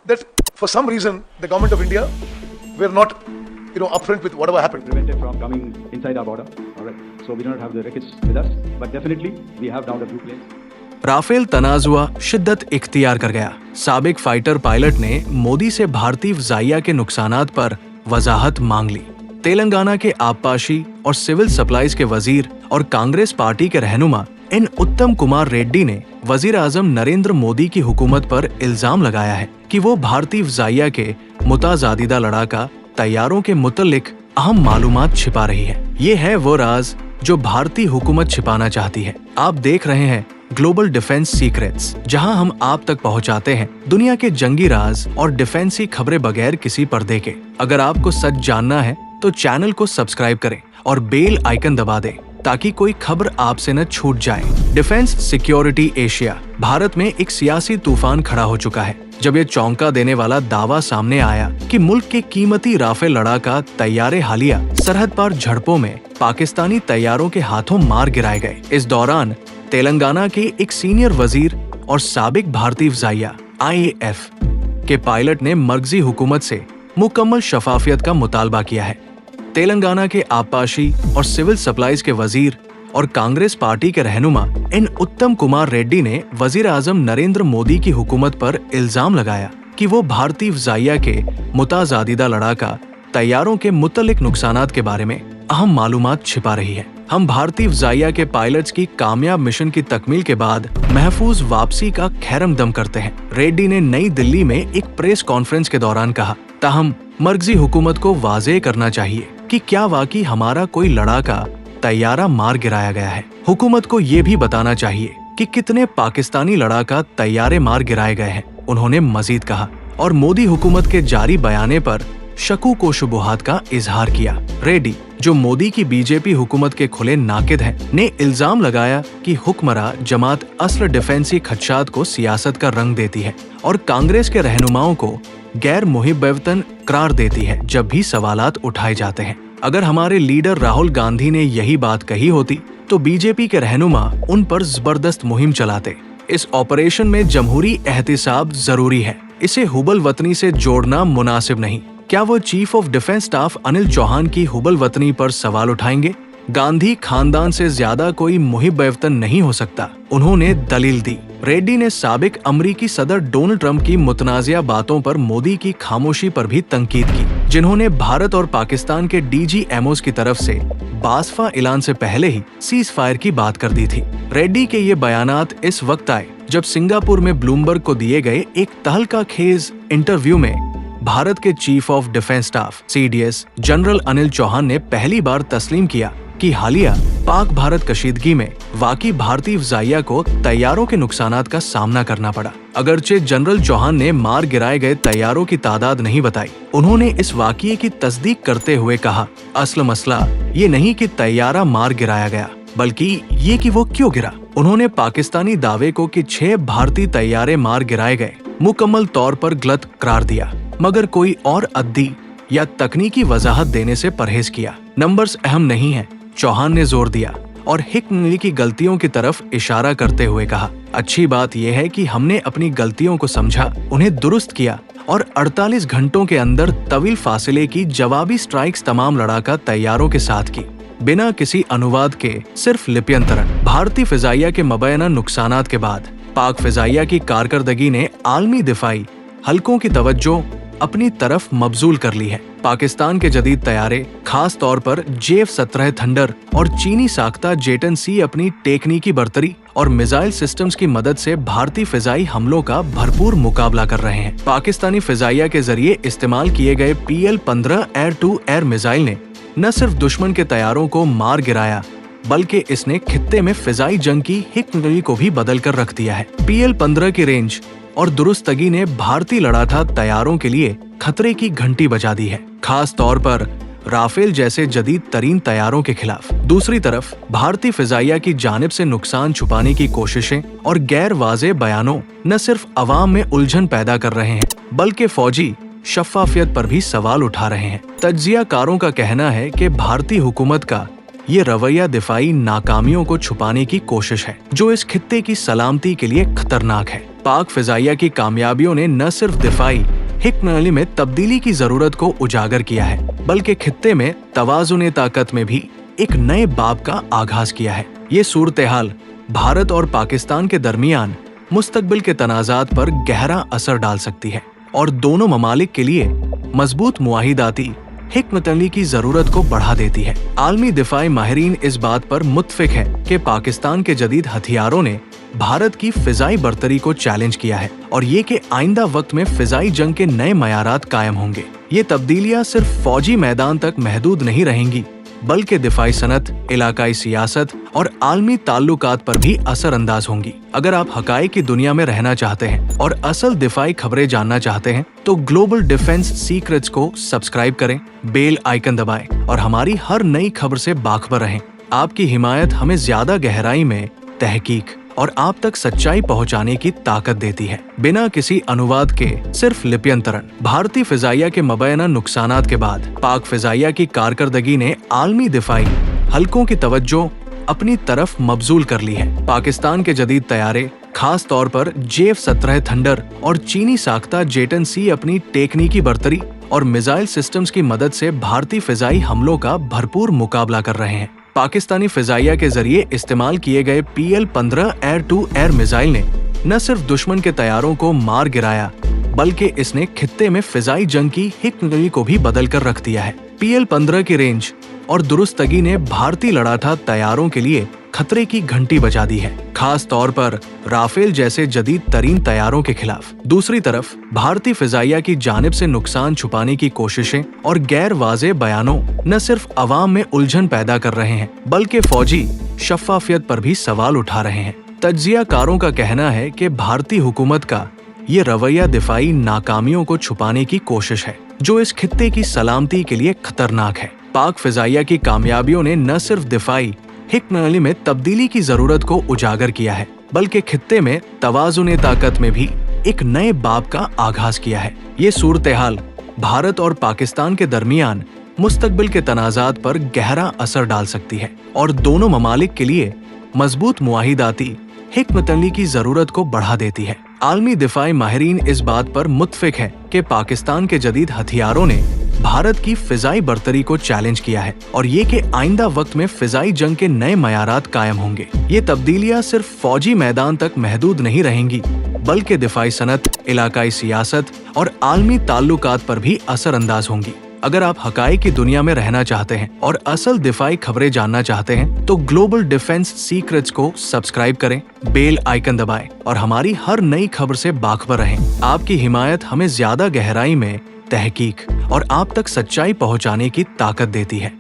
that for some reason the government of India were not, upfront with whatever happened. Prevented from coming inside our border. All right. So we do not have the rockets with us, but definitely we have downed a few planes. Rafale तनाजुआ शिद्दत इख्तियार कर गया। साबिक fighter pilot ने मोदी से भारतीय फ़ज़ाइया के नुकसानात पर वजाहत मांग ली। तेलंगाना के आबपाशी और सिविल सप्लाईज के वजीर और कांग्रेस पार्टी के रहनुमा एन उत्तम कुमार रेड्डी ने वजीर आजम नरेंद्र मोदी की हुकूमत पर इल्जाम लगाया है कि वो भारतीय फ़ज़ाइया के मुताजादिदा लड़ाका तैयारों के मुतल्लिक अहम मालूमात छिपा रही है। ये है वो राज जो भारतीय हुकूमत छिपाना चाहती है। आप देख रहे हैं ग्लोबल डिफेंस सीक्रेट्स, जहां हम आप तक पहुंचाते हैं दुनिया के जंगी राज और डिफेंसी खबरें बगैर किसी पर्दे के। अगर आपको सच जानना है तो चैनल को सब्सक्राइब करें और बेल आइकन दबा दें ताकि कोई खबर आपसे न छूट जाए। डिफेंस सिक्योरिटी एशिया भारत में एक सियासी तूफान खड़ा हो चुका है जब ये चौंका देने वाला दावा सामने आया कि मुल्क के कीमती राफेल लड़ाका तैयारे हालिया सरहद पार झड़पों में पाकिस्तानी तैयारों के हाथों मार गिराए गए। इस दौरान तेलंगाना के एक सीनियर वजीर और साबिक भारतीय फ़ज़ाइया IAF के पायलट ने मरकजी हुकूमत से मुकम्मल शफाफियत का मुतालबा किया है। तेलंगाना के आबपाशी और सिविल सप्लाईज के वजीर और कांग्रेस पार्टी के रहनुमा एन उत्तम कुमार रेड्डी ने वजीर आजम नरेंद्र मोदी की हुकूमत पर इल्जाम लगाया कि वो भारतीय फ़ज़ाइया के मुताजादिदा लड़ाका तैयारों के मुतल्लिक नुकसानात के बारे में अहम मालूमात छिपा रही है। हम भारतीय फ़ज़ाइया के पायलट्स की कामयाब मिशन की तकमील के बाद महफूज वापसी का खैरमदम करते हैं। रेड्डी ने नई दिल्ली में एक प्रेस कॉन्फ्रेंस के दौरान कहा, ताहम मरकजी हुकूमत को वाज़ेह करना चाहिए कि क्या वाकई हमारा कोई लड़ाका तैयारा मार गिराया गया है। हुकूमत को ये भी बताना चाहिए कि कितने पाकिस्तानी लड़ाका तैयारे मार गिराए गए हैं, उन्होंने मजीद कहा। और मोदी हुकूमत के जारी बयाने पर शकूक व शुबुहात का इजहार किया। रेड्डी, जो मोदी की बीजेपी हुकूमत के खुले नाकिद हैं, ने इल्जाम लगाया कि हुक्मरां जमात असर डिफेंसी खदशात को सियासत का रंग देती है और कांग्रेस के रहनुमाओं को गैर मुहिब्बतन करार देती है जब भी सवालात उठाए जाते हैं। अगर हमारे लीडर राहुल गांधी ने यही बात कही होती तो बीजेपी के रहनुमा उन पर जबरदस्त मुहिम चलाते। इस ऑपरेशन में जमहूरी एहतिसाब जरूरी है, इसे हुबल वतनी से जोड़ना मुनासिब नहीं। क्या वो chief of defence staff Anil Chauhan की हुबल वतनी पर सवाल उठाएंगे? गांधी खानदान से ज्यादा कोई मुहिब वतन नहीं हो सकता, उन्होंने दलील दी। रेड्डी ने साबिक अमरीकी सदर डोनाल्ड ट्रंप की मुतनाज़िया बातों पर मोदी की खामोशी पर भी तंकीद की, जिन्होंने भारत और पाकिस्तान के DGMOs की तरफ से बासफा ऐलान से पहले ही सीज फायर की बात कर दी थी। रेड्डी के ये बयानात इस वक्त आए जब सिंगापुर में ब्लूमबर्ग को दिए गए एक तहलका खेज इंटरव्यू में भारत के chief of defence staff CDS general Anil Chauhan ने पहली बार तस्लीम किया कि हालिया पाक भारत कशीदगी में वाकई भारतीय फ़ज़ाइया को तैयारों के नुकसानात का सामना करना पड़ा। अगरचे जनरल चौहान ने मार गिराए गए तैयारों की तादाद नहीं बताई, उन्होंने इस वाक़ये की तस्दीक करते हुए कहा, असल मसला ये नहीं कि तैयारा मार गिराया गया, बल्कि ये कि वो क्यों गिरा। उन्होंने पाकिस्तानी दावे को कि 6 भारतीय तैयारे मार गिराए गए मुकम्मल तौर पर गलत करार दिया, मगर कोई और अद्दी या तकनीकी वजाहत देने से परहेज किया। नंबर्स अहम नहीं है, चौहान ने जोर दिया और हिकमत की गलतियों की तरफ इशारा करते हुए कहा, अच्छी बात यह है कि हमने अपनी गलतियों को समझा, उन्हें दुरुस्त किया और 48 घंटों के अंदर तवील फासले की जवाबी स्ट्राइक्स तमाम लड़ाका तैयारों के साथ की, बिना किसी अनुवाद के, सिर्फ लिप्यंतरण। भारतीय फ़ज़ाइया के मबैना नुकसानात के बाद पाक फ़ज़ाइया की कारकर्दगी ने आलमी दिफाई हल्कों की तवज्जो अपनी तरफ मबजूल कर ली है। पाकिस्तान के जदीद तैयारे, खास तौर पर JF-17 थंडर और चीनी साख्ता J-10C अपनी टेक्निकी बर्तरी और मिसाइल सिस्टम्स की मदद से भारतीय फ़िज़ाई हमलों का भरपूर मुकाबला कर रहे हैं। पाकिस्तानी फ़िज़ाइया के जरिए इस्तेमाल किए गए PL-15 air to air missile ने न सिर्फ दुश्मन के तैयारों को मार गिराया, बल्कि इसने खित्ते में फ़िज़ाई जंग की हिकमत को भी बदल कर रख दिया है। PL-15 की रेंज और दुरुस्तगी ने भारतीय लड़ाका तैयारों के लिए खतरे की घंटी बजा दी है, खास तौर पर राफेल जैसे जदीद तरीन तैयारों के खिलाफ। दूसरी तरफ भारतीय फ़िज़ाइया की जानिब से नुकसान छुपाने की कोशिशें और गैर वाज़ेह बयानों न सिर्फ अवाम में उलझन पैदा कर रहे हैं, बल्कि फौजी शफ़ाफियत पर भी सवाल उठा रहे हैं। तज्ज़ियाकारों का कहना है कि भारतीय हुकूमत का ये रवैया दिफाई नाकामियों को छुपाने की कोशिश है, जो इस खित्ते की सलामती के लिए खतरनाक है। पाक फिजाइया की कामयाबियों ने न सिर्फ दिफाई हिकमत अमली में तब्दीली की जरूरत को उजागर किया है, बल्कि खित्ते में तवाजुन ताकत में भी एक नए बाब का आगाज किया है। ये सूरत हाल भारत और पाकिस्तान के दरमियान मुस्तकबिल के तनाजात पर गहरा असर डाल सकती है और दोनों ममालिक के लिए मजबूत मुआहिदाती हिकमत अमली की जरूरत को बढ़ा देती है। आलमी दिफाई माहिरीन इस बात पर मुत्फिक है कि पाकिस्तान के जदीद हथियारों ने भारत की फिजाई बर्तरी को चैलेंज किया है और ये कि आइंदा वक्त में फिजाई जंग के नए मयारात कायम होंगे। ये तब्दीलियां सिर्फ फौजी मैदान तक महदूद नहीं रहेंगी, बल्कि दिफाई सनत, इलाकाई सियासत और आलमी ताल्लुकात पर भी असर अंदाज होंगी। अगर आप हकाइक की दुनिया में रहना चाहते हैं और असल दिफाई खबरें जानना चाहते हैं तो ग्लोबल डिफेंस सीक्रेट्स को सब्सक्राइब करें, बेल आइकन दबाएं और हमारी हर नई खबर से बाखबर रहें। आपकी हिमायत हमें ज्यादा गहराई में तहकीक और आप तक सच्चाई पहुंचाने की ताकत देती है। बिना किसी अनुवाद के सिर्फ लिप्यंतरण। भारतीय फिजाइया के मबैना नुकसानात के बाद पाक फिजाइया की कारकर्दगी ने आलमी दिफाई हलकों की तवज्जो अपनी तरफ मबजूल कर ली है। पाकिस्तान के जदीद तैयारे, खास तौर पर JF-17 थंडर और चीनी साख्ता J-10C अपनी टेक्निकी बर्तरी और मिसाइल सिस्टम्स की मदद से भारतीय फिजाई हमलों का भरपूर मुकाबला कर रहे हैं। पाकिस्तानी फिजाइया के जरिए इस्तेमाल किए गए PL-15 air to air missile ने न सिर्फ दुश्मन के तैयारों को मार गिराया, बल्कि इसने खित्ते में फिजाई जंग की हिकमत अमली को भी बदल कर रख दिया है। PL-15 की रेंज और दुरुस्तगी ने भारतीय लड़ाका तैयारों के लिए खतरे की घंटी बजा दी है, खास तौर पर राफेल जैसे जदीद तरीन तैयारों के खिलाफ। दूसरी तरफ भारतीय फिजाइया की जानिब से नुकसान छुपाने की कोशिशें और गैर वाज़ेह बयानों न सिर्फ अवाम में उलझन पैदा कर रहे हैं, बल्कि फौजी शफाफियत पर भी सवाल उठा रहे हैं। तज्जियाकारों का कहना है कि भारतीय हुकूमत का ये रवैया दिफाई नाकामियों को छुपाने की कोशिश है, जो इस खित्ते की सलामती के लिए खतरनाक है। पाक फिजाइया की कामयाबियों ने न सिर्फ दिफाई हिकमत अमली में तब्दीली की जरूरत को उजागर किया है, बल्कि खित्ते में तवाजुन ताकत में भी एक नए बाब का आगाज किया है। ये सूरत हाल भारत और पाकिस्तान के दरमियान मुस्तकबिल के तनाजात पर गहरा असर डाल सकती है और दोनों ममालिक के लिए मजबूत मुआहिदाती हिकमत अमली की जरूरत को बढ़ा देती है। आलमी दिफाई माहिरीन इस बात पर मुत्फिक है कि पाकिस्तान के जदीद हथियारों ने भारत की फिजाई बर्तरी को चैलेंज किया है और ये कि आइंदा वक्त में फिजाई जंग के नए मयारात कायम होंगे। ये तब्दीलियां सिर्फ फौजी मैदान तक महदूद नहीं रहेंगी, बल्कि दिफाई सनत, इलाकाई सियासत और आलमी ताल्लुकात पर भी असर अंदाज होंगी। अगर आप हकाइक की दुनिया में रहना चाहते हैं और असल दिफाई खबरें जानना चाहते हैं तो ग्लोबल डिफेंस सीक्रेट्स को सब्सक्राइब करें, बेल आइकन दबाएं और हमारी हर नई खबर से बाखबर रहें। आपकी हिमायत हमें ज्यादा गहराई में तहकीक और आप तक सच्चाई पहुंचाने की ताकत देती है।